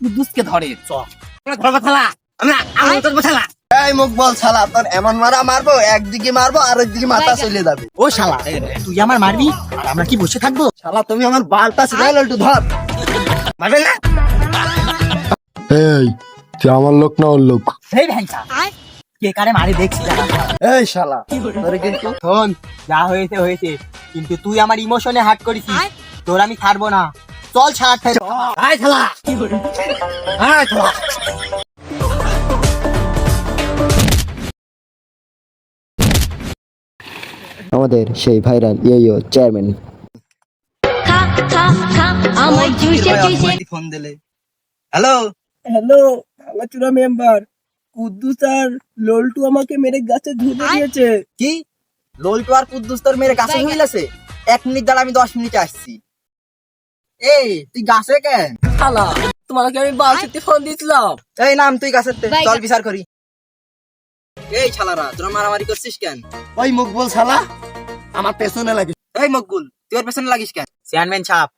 কুদ্দুসকে ধরে এই মুখ বল শালা, তোর এমন মারা মারবো, একদিকে মারবো আর একদিকে মাথা চলে যাবে। ও শালা, তুই আমার মারবি আর আমরা কি বসে থাকবো? শালা তুমি আমার বালটা ছিড়াই লল্টু, ধর। মারবে না? এই তুই আমার লোক না ওর লোক? এই ভ্যাংচা, কে কারে মারি দেখছি দাঁড়া। এই শালা তোরে কিন্তু শোন, যা হয়েছে হয়েছে, কিন্তু তুই আমার ইমোশনে হার্ট করেছিস, তোর আমি ছাড়বো না। চল ছাড়। আয় শালা, আয় শালা। আমাদের সেই ভাইরাল ইয়ো চেয়ারম্যান। ফোন দিলে। হ্যালো ভাঙাচুরা মেম্বার, কুদ্দুস আর লল্টু আমাকে মেরে গাছে ঝুলে দিয়েছে। কি? লল্টু আর কুদ্দুস তোর মেরে গাছে ঝুলেছে? 1 মিনিট দাঁড়া, আমি 10 মিনিটে আসছি। এই তুই গাছে কেন? শালা তোমাকে আমি বালতিতে ফোন দিয়েছিলাম। এই নাম তুই গাছের, চল বিচার করি। এই শালারা, তোরা মারামারি করছিস কেন? ওই মকবুল শালা আমার পেছনে লাগিস। এই মকবুল, তুই ওর পেছনে লাগিস কেন? চেয়ারম্যান সাহেব,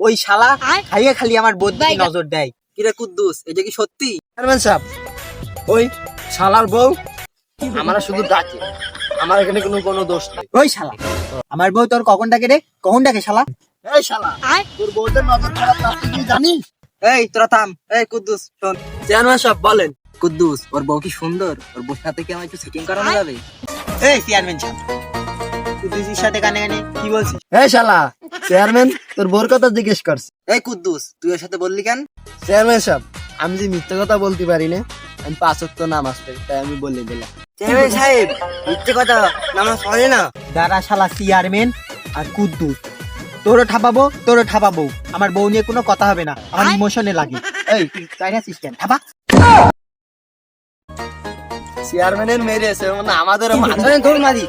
ওই শালা খাইয়ে খালি আমার বোধ দিকে নজর দেয়। কিরে কুদ্দুস, এটা কি সত্যি? চেয়ারম্যান সাহেব, ওই শালার বউ আমরা শুধু ডাকে, আমার এখানে কোনো দোষ নেই। ওই শালা, আমার বউ তোর কখন ডাকে রে? কখন ডাকে শালা? এই শালা, তোর বউদের নজর খারাপ তুই কি জানিস? এই তোরা থাম। এই কুদ্দুস শোন। চেয়ারম্যান সাহেব বলেন। কুদ্দুস, ওর বউ কি সুন্দর? ওর বউর সাথে কি আমার একটু সেটিং করানো যাবে? এই চেয়ারম্যান সাহেব, কুদ্দুসের সাথে কানে কানে কি বলছিস? এই শালা, চেয়ারম্যান তোর বউর কথা জিজ্ঞেস করছে। এই কুদ্দুস, তুই ওর সাথে বললি কেন? চেয়ারম্যান সাহেব, আমি যে মিথ্যে কথা বলতে পারি না, আমি 5 ওয়াক্ত নামাজ পড়ি, তাই আমি বলে দিলাম। চেয়ারম্যান সাহেব, মিথ্যে কথা নামাজ পড়ে না। দাঁড়া শালা, চেয়ারম্যান আর কুদ্দুস, তোরও ঠাপাবো। আমার বউ নিয়ে কোনো কথা হবে না, আমার ইমোশনে লাগে। এই তুই চাই না সিস্টেম ঠাপা। চেয়ারম্যানের মেরেছে মানে আমাদের মাথায় ধরে মারি।